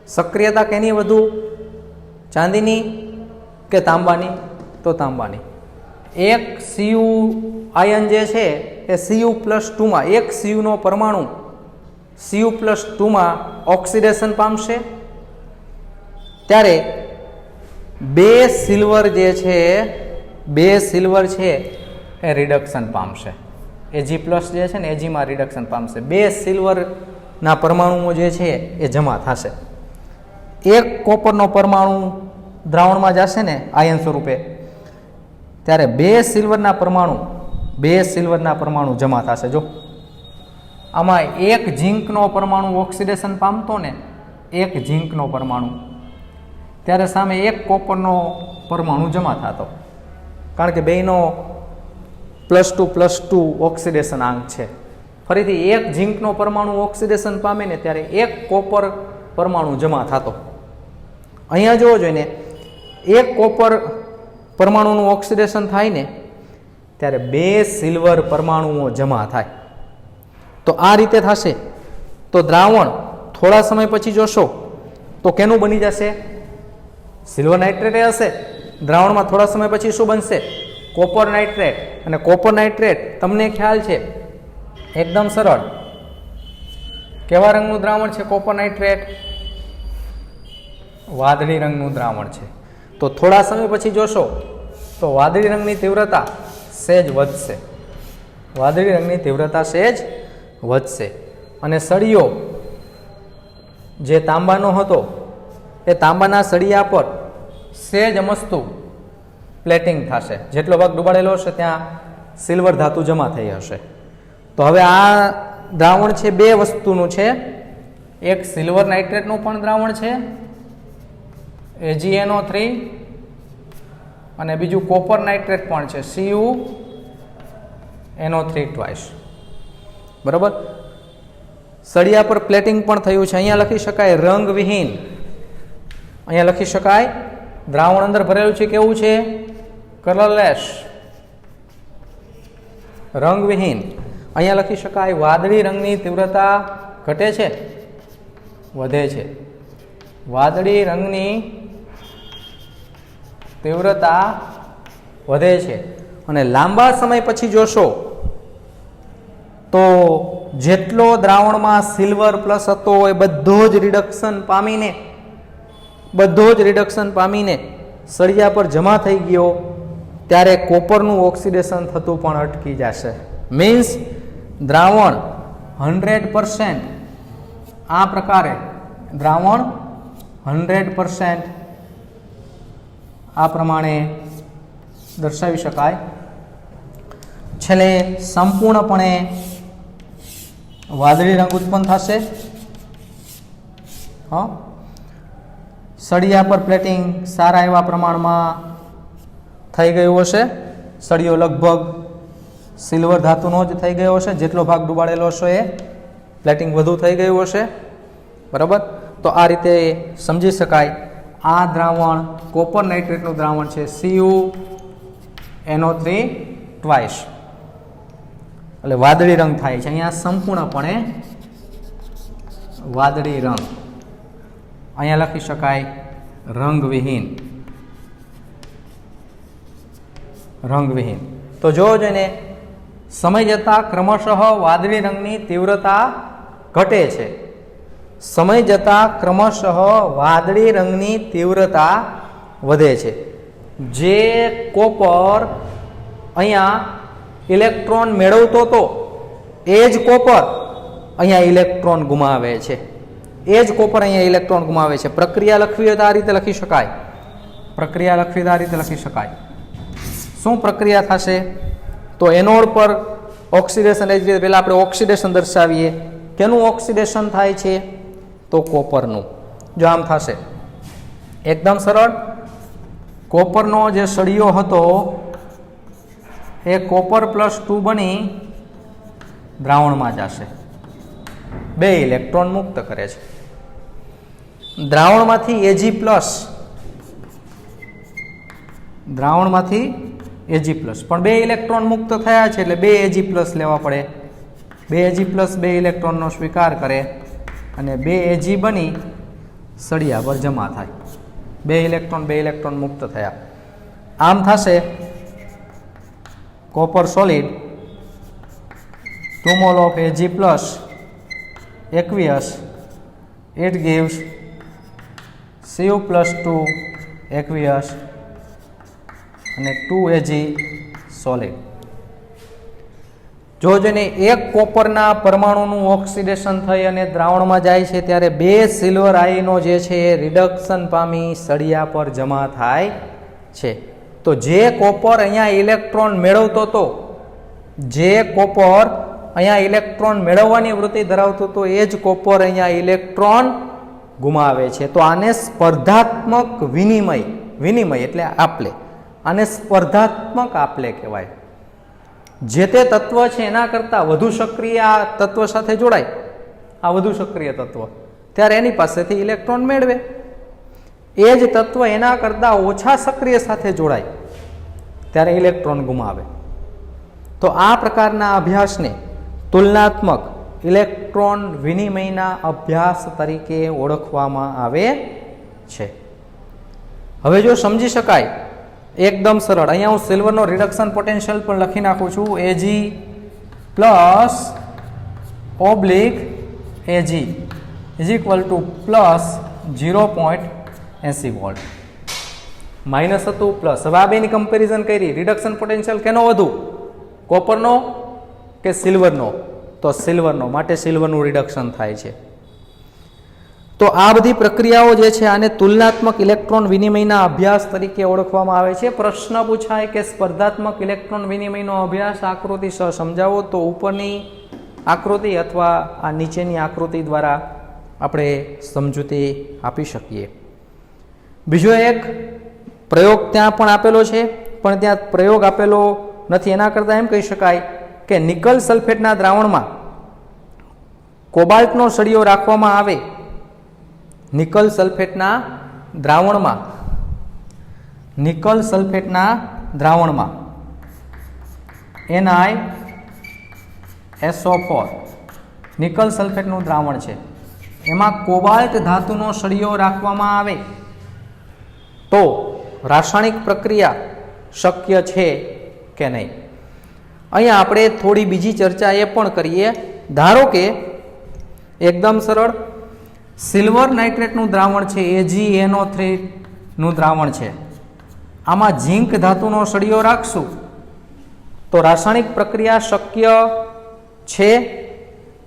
Speaker 1: સક્રિયતા કેની વધુ? ચાંદીની કે તાંબાની? તો તાંબાની. એક Cu આયન જે છે એ Cu+2 માં, એક Cu નો પરમાણુ Cu+2 માં ઓક્સિડેશન પામશે, ત્યારે 2 સિલ્વર જે છે, 2 સિલ્વર છે એ રિડક્શન પામશે. Ag+ જે છે ને, Ag માં રિડક્શન પામશે. 2 સિલ્વરના પરમાણુઓ જે છે એ જમા થશે. એક કોપરનો પરમાણુ દ્રાવણમાં જશે ને આયન સ્વરૂપે, ત્યારે 2 સિલ્વરના પરમાણુ જમા થશે. જો આમાં એક ઝિંકનો પરમાણુ ઓક્સિડેશન પામતો ને, એક ઝિંકનો પરમાણુ, ત્યારે સામે એક કોપરનો પરમાણુ જમા થતો, કારણ કે બેયનો +2 ઓક્સિડેશન આંક છે. ફરીથી એક ઝિંકનો પરમાણુ ઓક્સિડેશન પામે ને ત્યારે એક કોપર પરમાણુ જમા થતો. અહીંયા જોવો જોઈએ ને, એક કોપર પરમાણુનું ઓક્સિડેશન થાય ને ત્યારે 2 સિલ્વર પરમાણુઓ જમા થાય. તો આ રીતે થશે. તો દ્રાવણ થોડા સમય પછી જોશો તો કેનું બની જશે? સિલ્વર નાઇટ્રેટ હશે. દ્રાવણમાં થોડા સમય પછી શું બનશે? Copper nitrate. અને કોપર નાઇટ્રેટ તમને ખ્યાલ છે, એકદમ સરળ. કેવા રંગનું દ્રાવણ છે કોપર નાઇટ્રેટ? વાદળી રંગનું દ્રાવણ છે. તો થોડા સમય પછી જોશો તો વાદળી રંગની તીવ્રતા સહેજ વધશે. વાદળી રંગની તીવ્રતા સહેજ વધશે અને સળિયો જે તાંબાનો હતો એ તાંબાના સળિયા પર સેજ અમસ્તું પ્લેટિંગ થશે. જેટલો ભાગ ડૂબાડેલો હશે ત્યાં સિલ્વર ધાતુ જમા થઈ હશે. તો હવે આ દ્રાવણ છે બે વસ્તુનું છે. એક સિલ્વર નાઇટ્રેટનું પણ દ્રાવણ છે AgNO3 અને બીજું કોપર નાઇટ્રેટ પણ છે CuNO3 ટ્વાઇસ. બરાબર. સળિયા પર પ્લેટિંગ પણ થયું છે. અહીંયા લખી શકાય રંગવિહીન. અહીંયા લખી શકાય દ્રાવણ અંદર ભરેલું છે કેવું છે? કલરલેસ, રંગવિહીન. અહીંયા લખી શકાય વાદળી રંગની તીવ્રતા ઘટે છે, વધે છે. વાદળી રંગની તીવ્રતા વધે છે અને લાંબા સમય પછી જોશો તો જેટલો દ્રાવણમાં સિલ્વર પ્લસ હતો એ બધો જ રિડક્શન પામીને સળિયા પર જમા થઈ ગયો ત્યારે કોપરનું ઓક્સિડેશન થતું પણ અટકી જશે. મીન્સ દ્રાવણ 100% આ પ્રકારે દ્રાવણ 100% આ પ્રમાણે દર્શાવી શકાય. છેલ્લે સંપૂર્ણપણે વાદળી રંગ ઉત્પન્ન થશે. સળિયા પર પ્લેટિંગ સારા એવા પ્રમાણમાં થઈ ગયું હશે. સળિયો લગભગ સિલ્વર ધાતુનો જ થઈ ગયો હશે. જેટલો ભાગ ડૂબાડેલો હશે એ પ્લેટિંગ વધુ થઈ ગયું હશે. બરાબર. તો આ રીતે સમજી શકાય આ દ્રાવણ કોપર નાઇટ્રેટનું દ્રાવણ છે CuNO3 ટ્વાઇસ. એટલે વાદળી રંગ થાય છે. અહીંયા સંપૂર્ણપણે વાદળી રંગ. અહીંયા લખી શકાય રંગવિહીન. તો જોવો જોઈને સમય જતાં ક્રમશઃ વાદળી રંગની તીવ્રતા ઘટે છે. સમય જતાં ક્રમશઃ વાદળી રંગની તીવ્રતા વધે છે. જે કોપર અહીંયા ઇલેક્ટ્રોન મેળવતો હતો એ જ કોપર અહીંયા ઇલેક્ટ્રોન ગુમાવે છે. પ્રક્રિયા લખવી હોય તો આ રીતે લખી શકાય. શું પ્રક્રિયા થશે? તો એનોડ પર ઓક્સિડેશન, એ જ રીતે પહેલાં આપણે ઓક્સિડેશન દર્શાવીએ. કેનું ઓક્સિડેશન થાય છે? તો કોપરનું. જો આમ થશે એકદમ સરળ. કોપરનો જે સળિયો હતો એ કોપર +2 બની દ્રાવણમાં જશે. 2 ઇલેક્ટ્રોન મુક્ત કરે છે. દ્રાવણમાંથી Ag+, પણ 2 ઇલેક્ટ્રોન મુક્ત થયા છે એટલે 2 Ag+ લેવા પડે. 2 Ag+ 2 ઇલેક્ટ્રોનનો સ્વીકાર કરે અને 2 Ag બની સળિયા પર જમા થાય. 2 ઇલેક્ટ્રોન મુક્ત થયા. આમ થશે copper solid 2 mol of Ag+ aqueous, it gives Cu+2 aqueous અને 2 Ag સોલિડ. જો જેને એક કોપરના પરમાણુનું ઓક્સિડેશન થઈ અને દ્રાવણમાં જાય છે ત્યારે 2 સિલ્વર આયનો જે છે એ રિડક્શન પામી સળિયા પર જમા થાય છે. તો જે કોપર અહીંયા ઇલેક્ટ્રોન મેળવતો હતો, મેળવવાની વૃત્તિ ધરાવતો હતો, એ જ કોપર અહીંયા ઇલેક્ટ્રોન ગુમાવે છે. તો આને સ્પર્ધાત્મક વિનિમય એટલે આપલે. આને સ્પર્ધાત્મક આપલે કહેવાય. જે તે તત્વ છે એના કરતાં વધુ સક્રિય આ તત્વ સાથે જોડાય, આ વધુ સક્રિય તત્વ, ત્યારે એની પાસેથી ઇલેક્ટ્રોન મેળવે. એ જ તત્વ એના કરતાં ઓછા સક્રિય સાથે જોડાય ત્યારે ઇલેક્ટ્રોન ગુમાવે. તો આ પ્રકારના અભ્યાસને તુલનાત્મક ઇલેક્ટ્રોન વિનિમયના અભ્યાસ તરીકે ઓળખવામાં આવે છે. હવે જો સમજી શકાય એકદમ સરળ, અહીંયા હું સિલ્વરનો રિડક્શન પોટેન્શિયલ પણ લખી નાખું છું. Ag is equal to +0.80 volt. Minus હતું પ્લસ. હવે આ બેની કમ્પેરિઝન કરી. રિડક્શન પોટેન્શિયલ કેનો વધુ, કોપરનો કે સિલ્વરનો? તો સિલ્વરનો, માટે સિલ્વરનું રિડક્શન થાય છે. તો આ બધી પ્રક્રિયાઓ જે છે આને તુલનાત્મક ઇલેક્ટ્રોન વિનિમયના અભ્યાસ તરીકે ઓળખવામાં આવે છે. પ્રશ્ન પૂછાય કે સ્પર્ધાત્મક ઇલેક્ટ્રોન વિનિમયનો અભ્યાસ આકૃતિસર સમજાવો, તો ઉપરની આકૃતિ અથવા આ નીચેની આકૃતિ દ્વારા આપણે સમજૂતી આપી શકીએ. બીજો એક પ્રયોગ ત્યાં પણ આપેલો છે, પણ ત્યાં પ્રયોગ આપેલો નથી. એના કરતાં એમ કહી શકાય કે નિકલ સલ્ફેટના દ્રાવણમાં કોબાલ્ટનો સળિયો રાખવામાં આવે, નિકલ સલ્ફેટના દ્રાવણમાં, નિકલ સલ્ફેટના દ્રાવણમાં NiSO4 નિકલ સલ્ફેટનું દ્રાવણ છે, એમાં કોબાલ્ટ ધાતુનો સળિયો રાખવામાં આવે તો રાસાયણિક પ્રક્રિયા શક્ય છે કે નહીં. અહીંયા આપણે થોડી બીજી ચર્ચા એ પણ કરીએ. ધારો કે એકદમ સરળ સિલ્વર નાઇટ્રેટનું દ્રાવણ છે, AgNO3 નું દ્રાવણ છે, આમાં ઝીંક ધાતુનો સળિયો રાખશું તો રાસાયણિક પ્રક્રિયા શક્ય છે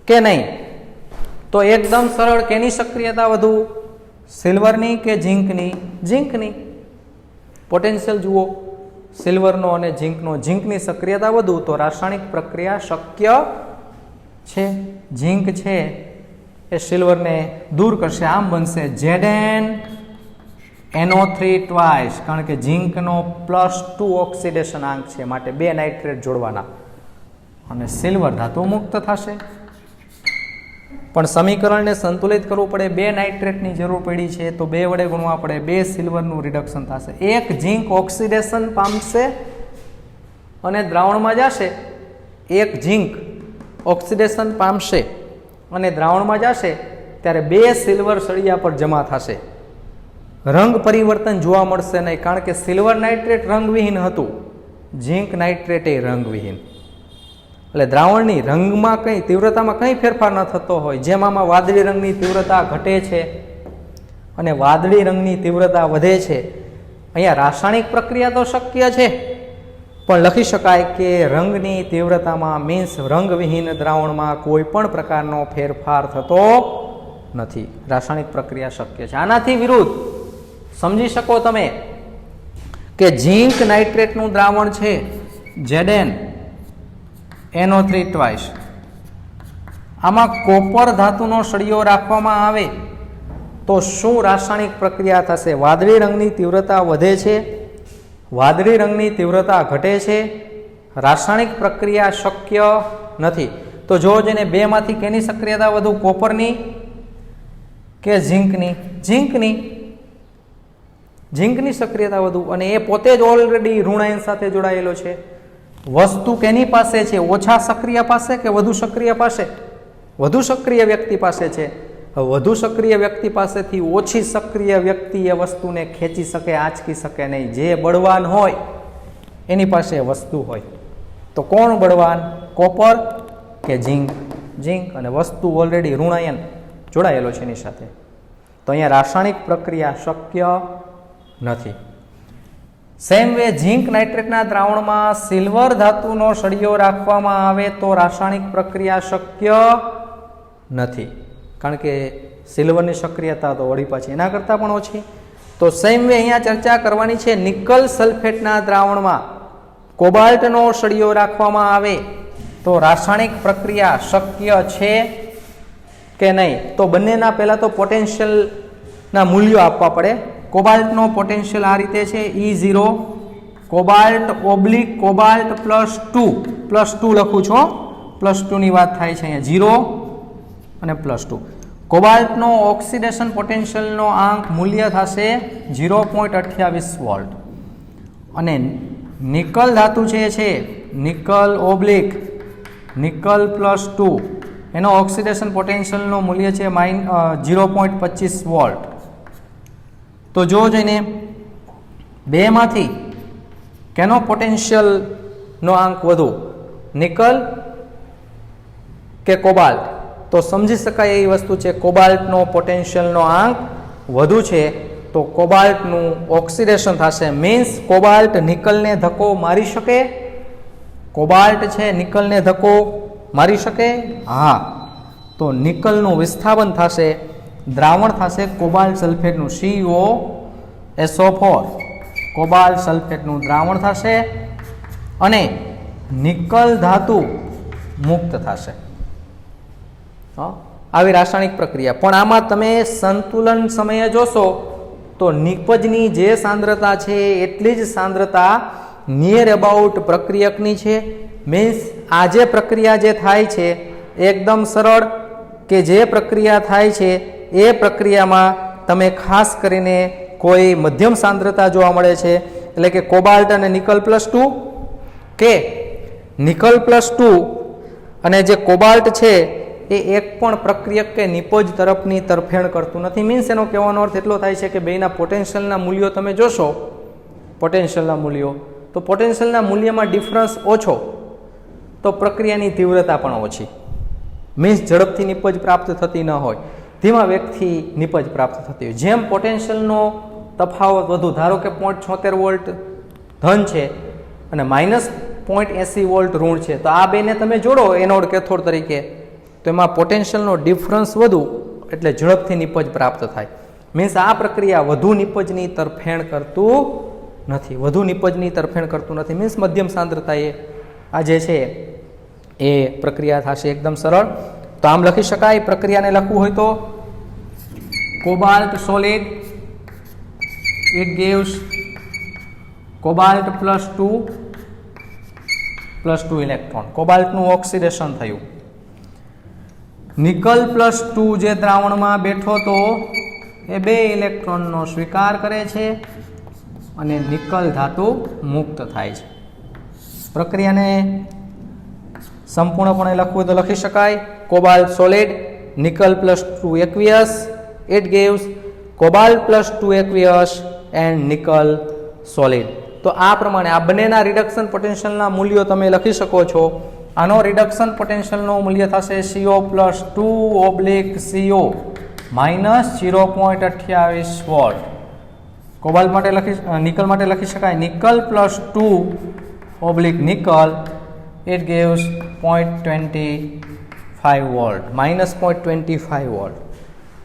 Speaker 1: કે નહીં. તો એકદમ સરળ, કેની સક્રિયતા વધુ, સિલ્વરની કે ઝીંકની? ઝીંકની. પોટેન્શિયલ જુઓ, સિલ્વરનો અને ઝીંકનો, ઝીંકની સક્રિયતા વધુ, તો રાસાયણિક પ્રક્રિયા શક્ય છે. ઝીંક છે એ સિલ્વરને દૂર કરશે, આમ બનશે ZnNO3 ટ્વાઇસ, કારણ કે ઝીંકનો +2 ઓક્સિડેશન આંક છે, માટે 2 નાઇટ્રેટ જોડવાના અને સિલ્વર ધાતુ મુક્ત થશે. પણ સમીકરણને સંતુલિત કરવું પડે, 2 નાઇટ્રેટની જરૂર પડી છે તો 2 વડે ગુણવા પડે, 2 સિલ્વરનું રિડક્શન થશે. એક ઝીંક ઓક્સિડેશન પામશે અને દ્રાવણમાં જશે, એક ઝીંક ઓક્સિડેશન પામશે અને દ્રાવણમાં જશે ત્યારે 2 સિલ્વર સળિયા પર જમા થશે. રંગ પરિવર્તન જોવા મળશે નહીં, કારણ કે સિલ્વર નાઇટ્રેટ રંગવિહીન હતું, ઝીંક નાઇટ્રેટ એ રંગવિહીન. એટલે દ્રાવણની રંગમાં કંઈ તીવ્રતામાં કંઈ ફેરફાર ન થતો હોય. જેમ આમાં વાદળી રંગની તીવ્રતા ઘટે છે અને વાદળી રંગની તીવ્રતા વધે છે, અહીંયા રાસાયણિક પ્રક્રિયા તો શક્ય છે, પણ લખી શકાય કે રંગની તીવ્રતામાં મીન્સ રંગવિહીન દ્રાવણમાં કોઈ પણ પ્રકારનો ફેરફાર થતો નથી. રાસાયણિક પ્રક્રિયા શક્ય છે. આનાથી વિરુદ્ધ સમજી શકો તમે કે ઝીંક નાઇટ્રેટનું દ્રાવણ છે, ZnNO3 ટ્વાઇસ, આમાં કોપર ધાતુનો સળિયો રાખવામાં આવે તો શું રાસાયણિક પ્રક્રિયા થશે? વાદળી રંગની તીવ્રતા વધે છે, વાદળી રંગની તીવ્રતા ઘટે છે, રાસાયણિક પ્રક્રિયા શક્ય નથી. તો જો જેને 2 માંથી કેની સક્રિયતા વધુ, કોપરની કે ઝીંકની? ઝીંકની. ઝીંકની સક્રિયતા વધુ, અને એ પોતે જ ઓલરેડી ઋણાયન સાથે જોડાયેલો છે. વસ્તુ કેની પાસે છે, ઓછા સક્રિય પાસે કે વધુ સક્રિય પાસે? વધુ સક્રિય વ્યક્તિ પાસે છે. વધુ સક્રિય વ્યક્તિ પાસેથી ઓછી સક્રિય વ્યક્તિ એ વસ્તુને ખેંચી શકે, આંચકી શકે નહીં. જે બળવાન હોય એની પાસે વસ્તુ હોય. તો કોણ બળવાન, કોપર કે ઝીંક? ઝીંક. અને વસ્તુ ઓલરેડી ઋણાયન જોડાયેલો છે એની સાથે. તો અહીંયા રાસાયણિક પ્રક્રિયા શક્ય નથી. સેમ વે ઝીંક નાઇટ્રેટના દ્રાવણમાં સિલ્વર ધાતુનો સળિયો રાખવામાં આવે તો રાસાયણિક પ્રક્રિયા શક્ય નથી, કારણ કે સિલ્વરની સક્રિયતા તો વળી પાછી એના કરતાં પણ ઓછી. તો સેમ વે અહીંયા ચર્ચા કરવાની છે, નિકલ સલ્ફેટના દ્રાવણમાં કોબાલ્ટનો સળિયો રાખવામાં આવે તો રાસાયણિક પ્રક્રિયા શક્ય છે કે નહીં. તો બંનેના પહેલાં તો પોટેન્શિયલના મૂલ્યો આપવા પડે. કોબાલ્ટનો પોટેન્શિયલ આ રીતે છે, E0 કોબાલ્ટ ઓબ્લિક કોબાલ્ટ +2 લખું છું, +2ની વાત થાય છે અહીંયા, 0 અને +2. કોબાલ્ટનો ઓક્સિડેશન પોટેન્શિયલનો આંક મૂલ્ય થશે 0.28 વોલ્ટ. અને નિકલ ધાતુ છે નિકલ ઓબ્લિક નિકલ +2, એનો ઓક્સિડેશન પોટેન્શિયલનો મૂલ્ય છે 0.25 વોલ્ટ. તો જો જઈને 2 માંથી કેનો પોટેન્શિયલનો આંક વધુ, નિકલ કે કોબાલ્ટ? તો સમજી શકાય એવી વસ્તુ છે, કોબાલ્ટનો પોટેન્શિયલનો આંક વધુ છે તો કોબાલ્ટનું ઓક્સિડેશન થશે. મીન્સ કોબાલ્ટ નિકલને ધક્કો મારી શકે, કોબાલ્ટ છે નિકલને ધક્કો મારી શકે? હા. તો નિકલનું વિસ્થાપન થશે, દ્રાવણ થશે કોબાલ્ટ સલ્ફેટનું COSO4, કોબાલ્ટ સલ્ફેટનું દ્રાવણ થશે અને નિકલ ધાતુ મુક્ત થશે. આવી રાસાયણિક પ્રક્રિયા. પણ આમાં તમે સંતુલન સમયે જોશો તો નિપજની જે સાંદ્રતા છે એટલી જ સાંદ્રતા નિયર અબાઉટ પ્રક્રિયકની છે. મીન્સ આ જે પ્રક્રિયા જે થાય છે એકદમ સરળ, કે જે પ્રક્રિયા થાય છે એ પ્રક્રિયામાં તમે ખાસ કરીને કોઈ મધ્યમ સાંદ્રતા જોવા મળે છે, એટલે કે કોબાલ્ટ અને નિકલ +2 કે નિકલ +2 અને જે કોબાલ્ટ છે એ એક પણ પ્રક્રિયક કે નિપજ તરફની તરફેણ કરતું નથી. મીન્સ એનો કહેવાનો અર્થ એટલો થાય છે કે બેના પોટેન્શિયલના મૂલ્યો તમે જોશો, પોટેન્શિયલના મૂલ્યો, તો પોટેન્શિયલના મૂલ્યમાં ડિફરન્સ ઓછો તો પ્રક્રિયાની તીવ્રતા પણ ઓછી. મીન્સ ઝડપથી નિપજ પ્રાપ્ત થતી ન હોય, ધીમા વેગથી નિપજ પ્રાપ્ત થતી હોય. જેમ પોટેન્શિયલનો તફાવત વધુ, ધારો કે 0.76 વોલ્ટ ધન છે અને -0.80 વોલ્ટ ઋણ છે, તો આ બેને તમે જોડો એનોડ કેથોડ તરીકે, તો એમાં પોટેન્શિયલનો ડિફરન્સ વધુ એટલે ઝડપથી નિપજ પ્રાપ્ત થાય. મીન્સ આ પ્રક્રિયા વધુ નિપજની તરફેણ કરતું નથી, વધુ નિપજની તરફેણ કરતું નથી. મીન્સ મધ્યમ સાંદ્રતાએ આ જે છે એ પ્રક્રિયા થશે એકદમ સરળ. તો આમ લખી શકાય. પ્રક્રિયાને લખવું હોય તો cobalt solid, it gives cobalt +2 electron, કોબાલ્ટનું ઓક્સિડેશન થયું. નિકલ +2 જે દ્રાવણમાં બેઠો તો એ 2 ઇલેક્ટ્રોનનો સ્વીકાર કરે છે અને નિકલ ધાતુ મુક્ત થાય છે. પ્રક્રિયાને સંપૂર્ણપણે લખવું હોય તો લખી શકાય. Cobalt solid, nickel +2 aqueous, it gives cobalt +2 aqueous and nickel solid. તો આ પ્રમાણે આ બંનેના રિડક્શન પોટેન્શિયલના મૂલ્યો તમે લખી શકો છો. આનો રિડક્શન પોટેન્શિયલનું મૂલ્ય થશે CO+2/CO -0.28 વોલ્ટ. કોબાલ્ટ માટે નિકલ માટે લખી શકાય નિકલ +2/નિકલ, it gives 0.25 વોલ્ટ, -0.25 વોલ્ટ.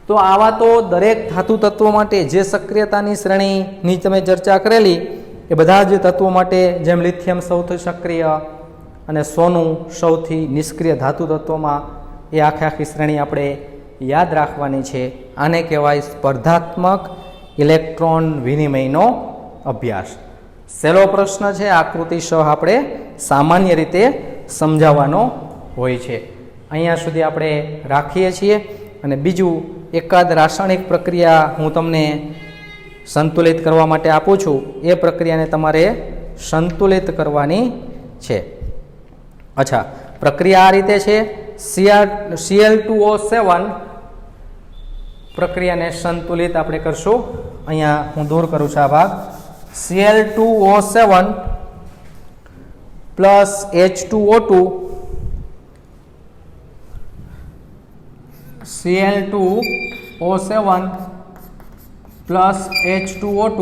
Speaker 1: તો આવા તો દરેક ધાતુ તત્વો માટે જે સક્રિયતાની શ્રેણીની તમે ચર્ચા કરેલી એ બધા જ તત્વો માટે, જેમ લિથિયમ સૌથી સક્રિય અને સોનું સૌથી નિષ્ક્રિય ધાતુ તત્વોમાં, એ આખી શ્રેણી આપણે યાદ રાખવાની છે. આને કહેવાય સ્પર્ધાત્મક ઇલેક્ટ્રોન વિનિમયનો અભ્યાસ. સહેલો પ્રશ્ન છે, આકૃતિ સહ આપણે સામાન્ય રીતે સમજાવવાનો હોય છે. અહીંયા સુધી આપણે રાખીએ છીએ. અને બીજું એકાદ રાસાયણિક પ્રક્રિયા હું તમને સંતુલિત કરવા માટે આપું છું, એ પ્રક્રિયાને તમારે સંતુલિત કરવાની છે. અચ્છા, પ્રક્રિયા આ રીતે છે. Cl2O7 પ્રક્રિયાને સંતુલિત આપણે કરશું. અહીંયા હું દૂર કરું છું આ ભાગ. Cl2O7 plus H2O2, Cl2O7 plus H2O2,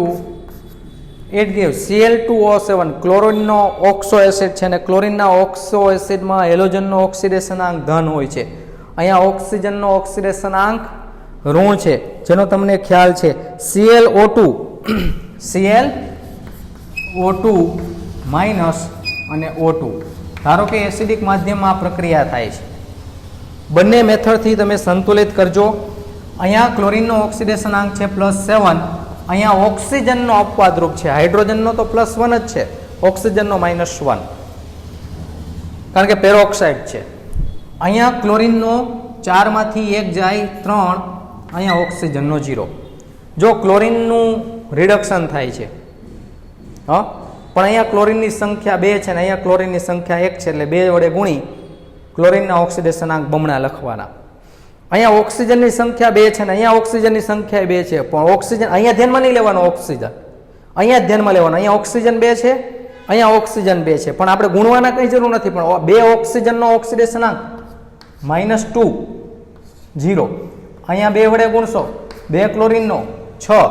Speaker 1: it gives Cl2O7 ક્લોરીનનો ઓક્સો એસિડ છે, અને ક્લોરીનના ઓક્સો એસિડમાં હેલોજનનો ઓક્સિડેશનાંક ધન હોય છે. અહીંયા ઓક્સિજનનો ઓક્સિડેશનાંક ઋણ છે, જેનો તમને ખ્યાલ છે. Cl2 માઇનસ અને O2. ધારો કે એસિડિક માધ્યમમાં આ પ્રક્રિયા થાય છે. બંને મેથડથી તમે સંતુલિત કરજો. અહીંયા ક્લોરીનનો ઓક્સિડેશનાંક છે +7, અહીંયા ઓક્સિજનનો અપવાદરૂપ છે. હાઇડ્રોજનનો તો +1 જ છે, ઓક્સિજનનો -1, કારણ કે પેરોક્સાઇડ છે. અહીંયા ક્લોરીનનો 4 માંથી 1 જાય 3, અહીંયા ઓક્સિજનનો 0. જો ક્લોરીનનું રિડક્શન થાય છે, પણ અહીંયા ક્લોરીનની સંખ્યા 2 છે ને અહીંયા ક્લોરીનની સંખ્યા 1 છે, એટલે 2 વડે ગુણી ક્લોરીનના ઓક્સિડેશનાંક બમણા લખવાના. અહીંયા ઓક્સિજનની સંખ્યા 2 છે ને અહીંયા ઓક્સિજનની સંખ્યા 2 છે, પણ ઓક્સિજન અહીંયા ધ્યાનમાં નહીં લેવાનો, ઓક્સિજન અહીંયા જ ધ્યાનમાં લેવાનો. અહીંયા ઓક્સિજન 2 છે, અહીંયા ઓક્સિજન 2 છે, પણ આપણે ગુણવાના કંઈ જરૂર નથી. પણ 2 ઓક્સિજનનો ઓક્સિડેશનાંક -2, 0. અહીંયા 2 વડે ગુણશો, 2 ક્લોરીનનો 6,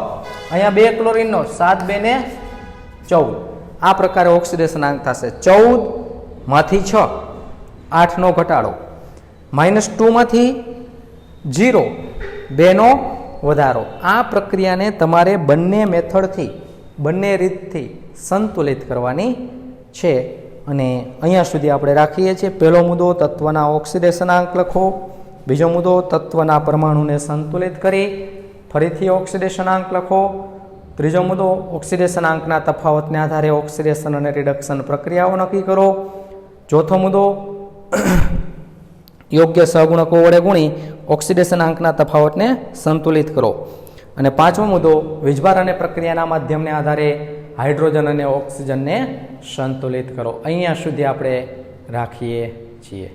Speaker 1: અહીંયા 2 ક્લોરીનનો 7, 2 ને 14. આ પ્રકારે ઓક્સિડેશનાંક થશે. 14 માંથી 6 8નો ઘટાડો, -2માંથી 0, 2નો વધારો. આ પ્રક્રિયાને તમારે બંને મેથડથી, બંને રીતથી સંતુલિત કરવાની છે. અને અહીંયા સુધી આપણે રાખીએ છીએ. પહેલો મુદ્દો તત્વના ઓક્સિડેશનાંક લખો. બીજો મુદ્દો તત્વના પરમાણુને સંતુલિત કરી ફરીથી ઓક્સિડેશનાંક લખો. ત્રીજો મુદ્દો ઓક્સિડેશનાંકના તફાવતને આધારે ઓક્સિડેશન અને રિડક્શન પ્રક્રિયાઓ નક્કી કરો. ચોથો મુદ્દો યોગ્ય સહગુણકો વડે ગુણી ઓક્સિડેશનાંકના તફાવતને સંતુલિત કરો. અને પાંચમો મુદ્દો વીજભાર અને પ્રક્રિયાના માધ્યમને આધારે હાઇડ્રોજન અને ઓક્સિજનને સંતુલિત કરો. અહીંયા સુધી આપણે રાખીએ છીએ.